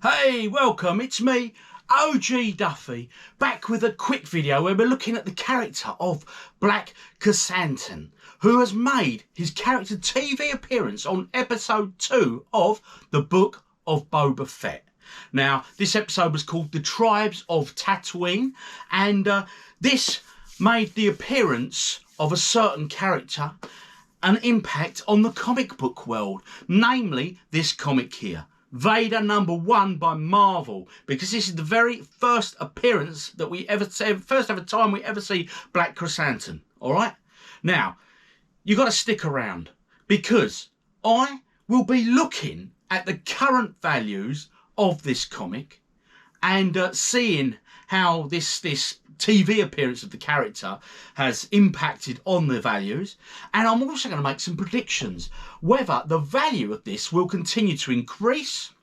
Hey, welcome, it's me, OG Duffy, back with a quick video where we're looking at the character of Black Krrsantan, who has made his character TV appearance on episode 2 of the Book of Boba Fett. Now, this episode was called The Tribes of Tatooine, and this made the appearance of a certain character an impact on the comic book world, namely this comic here. Vader #1 by Marvel, because this is the very first appearance that we ever see, first ever time we ever see Black Krrsantan. All right, now you got to stick around because I will be looking at the current values of this comic and seeing how this TV appearance of the character has impacted on the values, and I'm also going to make some predictions whether the value of this will continue to increase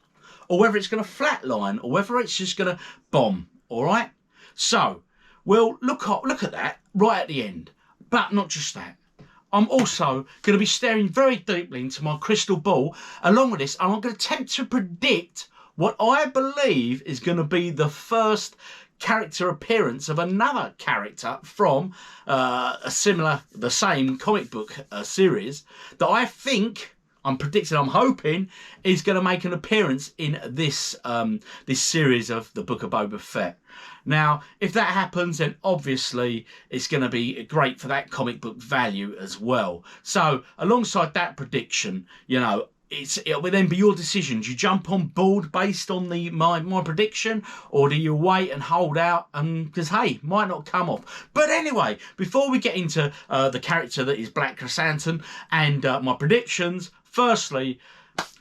or whether it's going to flatline or whether it's just going to bomb. All right, so we'll look at that right at the end. But not just that, I'm also going to be staring very deeply into my crystal ball along with this, and I'm going to attempt to predict what I believe is going to be the first character appearance of another character from the same comic book series that I think, I'm hoping is going to make an appearance in this this series of the Book of Boba Fett. Now, if that happens, then obviously it's going to be great for that comic book value as well. So alongside that prediction, you know, it will then be your decision. Do you jump on board based on my prediction, or do you wait and hold out? Because hey, might not come off. But anyway, before we get into the character that is Black Krrsantan and my predictions, firstly,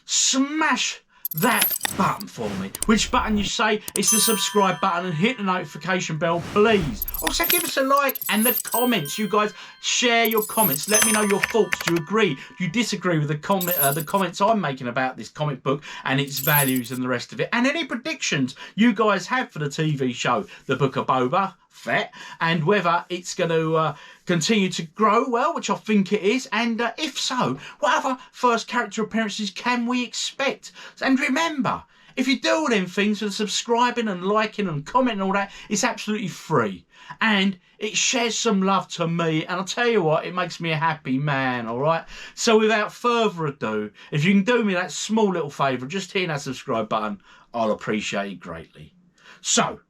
smash that button for me. Which button you say? It's the subscribe button, and hit the notification bell, please. Also, give us a like and the comments. You guys share your comments. Let me know your thoughts. Do you agree? Do you disagree with the comments I'm making about this comic book and its values and the rest of it? And any predictions you guys have for the TV show, The Book of Boba Fett, and whether it's going to continue to grow well, which I think it is, and if so, what other first character appearances can we expect? And remember, if you do all them things with subscribing and liking and commenting and all that, it's absolutely free, and it shares some love to me, and I'll tell you what, it makes me a happy man. All right, so without further ado, if you can do me that small little favour, just hitting that subscribe button, I'll appreciate it greatly. So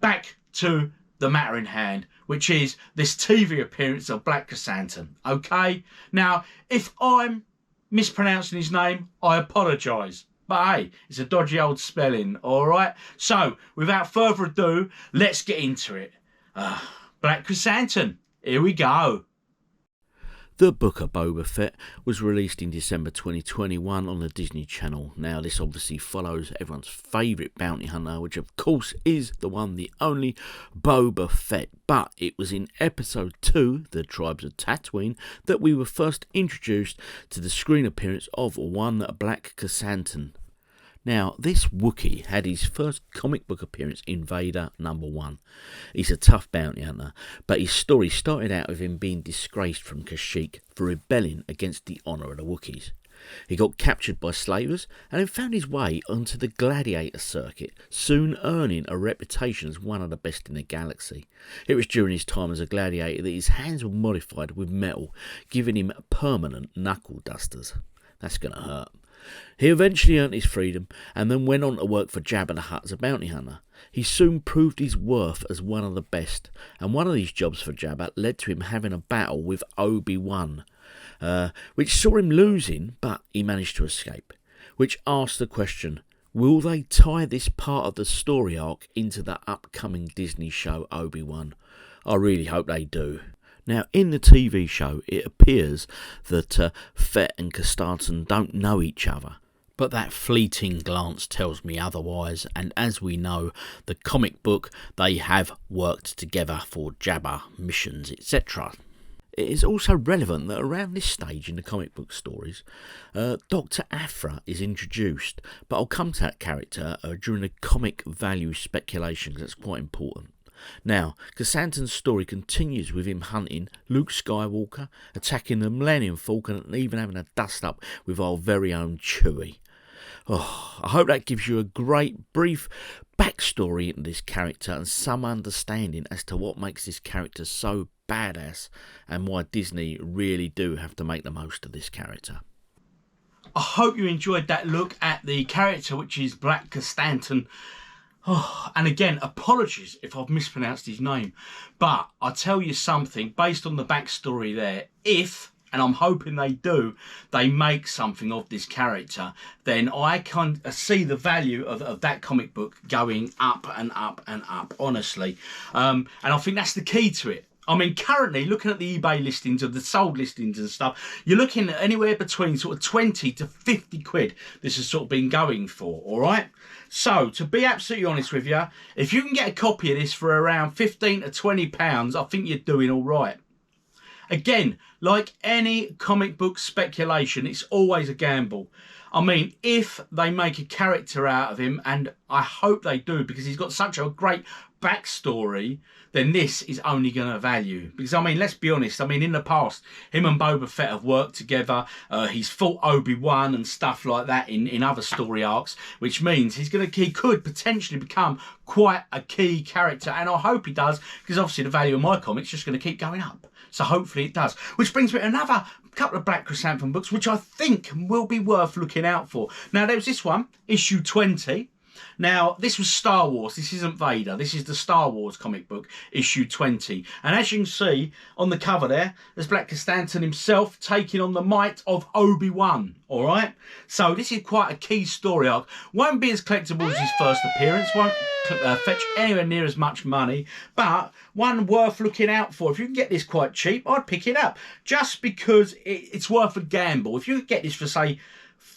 back to the matter in hand, which is this TV appearance of Black Krrsantan. Okay, now if I'm mispronouncing his name, I apologise, but hey, it's a dodgy old spelling. All right, so without further ado, let's get into it. Black Krrsantan, here we go. The Book of Boba Fett was released in December 2021 on the Disney Channel. Now, this obviously follows everyone's favourite bounty hunter, which of course is the one, the only Boba Fett. But it was in episode 2, The Tribes of Tatooine, that we were first introduced to the screen appearance of one Black Krrsantan. Now, this Wookiee had his first comic book appearance in Vader #1. He's a tough bounty hunter, but his story started out with him being disgraced from Kashyyyk for rebelling against the honour of the Wookiees. He got captured by slavers and then found his way onto the gladiator circuit, soon earning a reputation as one of the best in the galaxy. It was during his time as a gladiator that his hands were modified with metal, giving him permanent knuckle dusters. That's going to hurt. He eventually earned his freedom and then went on to work for Jabba the Hutt as a bounty hunter. He soon proved his worth as one of the best, and one of these jobs for Jabba led to him having a battle with Obi-Wan, which saw him losing, but he managed to escape. Which asked the question, will they tie this part of the story arc into the upcoming Disney show Obi-Wan? I really hope they do. Now, in the TV show, it appears that Fett and Krrsantan don't know each other, but that fleeting glance tells me otherwise, and as we know, the comic book, they have worked together for Jabba missions, etc. It is also relevant that around this stage in the comic book stories, Dr. Aphra is introduced, but I'll come to that character during the comic value speculation, because that's quite important. Now, Krrsantan's story continues with him hunting Luke Skywalker, attacking the Millennium Falcon, and even having a dust-up with our very own Chewie. Oh, I hope that gives you a great brief backstory into this character and some understanding as to what makes this character so badass and why Disney really do have to make the most of this character. I hope you enjoyed that look at the character, which is Black Krrsantan. Oh, and again, apologies if I've mispronounced his name, but I'll tell you something, based on the backstory there, if, and I'm hoping they do, they make something of this character, then I can see the value of that comic book going up and up and up, honestly. And I think that's the key to it. I mean, currently, looking at the eBay listings of the sold listings and stuff, you're looking at anywhere between sort of 20 to 50 quid this has sort of been going for, all right? So, to be absolutely honest with you, if you can get a copy of this for around 15 to 20 pounds, I think you're doing all right. Again, like any comic book speculation, it's always a gamble. I mean, if they make a character out of him, and I hope they do, because he's got such a great backstory, then this is only going to value. Because, I mean, let's be honest, I mean, in the past, him and Boba Fett have worked together. He's fought Obi-Wan and stuff like that in other story arcs, which means he could potentially become quite a key character. And I hope he does, because obviously the value of my comic's just going to keep going up. So hopefully it does. Which brings me to another couple of Black Krrsantan books, which I think will be worth looking out for. Now, there was this one, issue 20. Now, this was Star Wars. This isn't Vader. This is the Star Wars comic book, issue 20. And as you can see on the cover there, there's Black Krrsantan himself taking on the might of Obi-Wan. All right? So this is quite a key story arc. Won't be as collectible as his first appearance. Won't fetch anywhere near as much money. But one worth looking out for. If you can get this quite cheap, I'd pick it up. Just because it's worth a gamble. If you could get this for, say,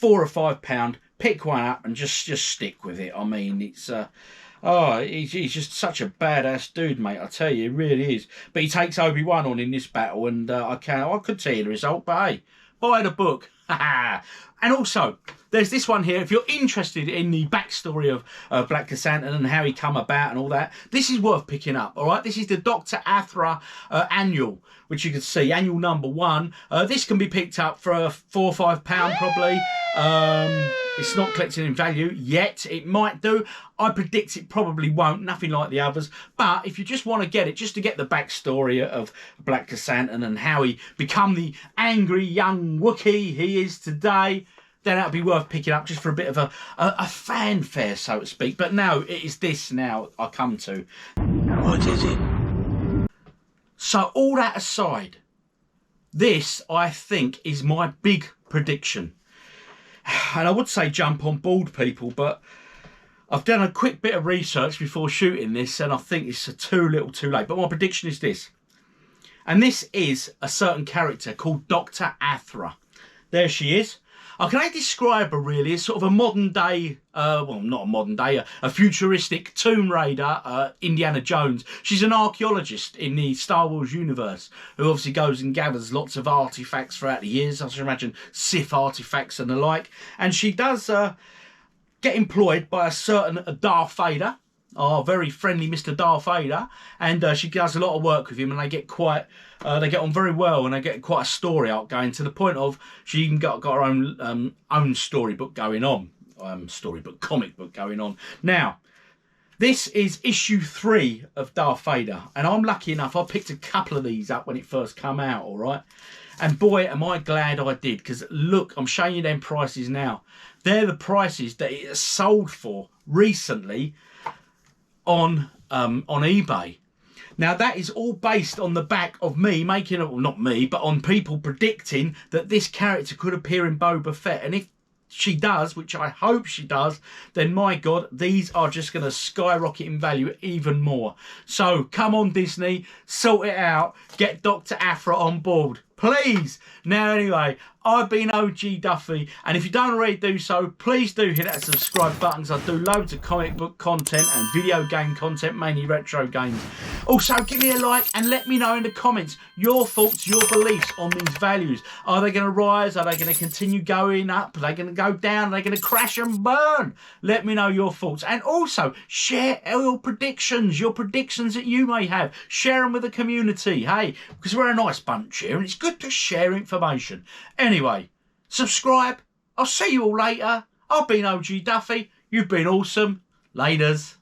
£4 or £5, pick one up and just stick with it. I mean, it's he's just such a badass dude, mate. I tell you, he really is. But he takes Obi-Wan on in this battle, and I could tell you the result. But hey, buy the book. And also, there's this one here. If you're interested in the backstory of Black Krrsantan and how he come about and all that, this is worth picking up. All right, this is the Dr. Aphra annual, which you can see, annual number 1. This can be picked up for £4 or £5 probably. It's not collected in value yet. It might do. I predict it probably won't. Nothing like the others. But if you just want to get it, just to get the backstory of Black Krrsantan and how he become the angry young Wookiee he is today, then that'd be worth picking up just for a bit of a fanfare, so to speak. But no, it is this now I come to. What is it? So all that aside, this, I think, is my big prediction. And I would say jump on board, people, but I've done a quick bit of research before shooting this, and I think it's too little too late. But my prediction is this. And this is a certain character called Dr. Aphra. There she is. Can I describe her really as sort of a modern day, well, not a modern day, a futuristic Tomb Raider, Indiana Jones. She's an archaeologist in the Star Wars universe who obviously goes and gathers lots of artifacts throughout the years. I should imagine Sith artifacts and the like. And she does get employed by a certain Darth Vader, our very friendly Mr. Darth Vader, and she does a lot of work with him, and they get on very well, and they get quite a story arc going, to the point of she even got her own storybook going on, comic book going on. Now, this is issue 3 of Darth Vader, and I'm lucky enough, I picked a couple of these up when it first come out, all right? And boy, am I glad I did, because look, I'm showing you them prices now. They're the prices that it has sold for recently on eBay. Now, that is all based on the back of me making, well, not me, but on people predicting that this character could appear in Boba Fett. And if she does, which I hope she does, then my God, these are just going to skyrocket in value even more. So come on, Disney, sort it out. Get Dr. Aphra on board, please. Now, anyway, I've been OG Duffy, and if you don't already do so, please do hit that subscribe button, because I do loads of comic book content and video game content, mainly retro games. Also, give me a like and let me know in the comments your thoughts, your beliefs on these values. Are they going to rise? Are they going to continue going up? Are they going to go down? Are they going to crash and burn? Let me know your thoughts. And also, share your predictions that you may have. Share them with the community, hey, because we're a nice bunch here, and it's good to share information. Anyway, subscribe. I'll see you all later. I've been OG Duffy. You've been awesome. Laters.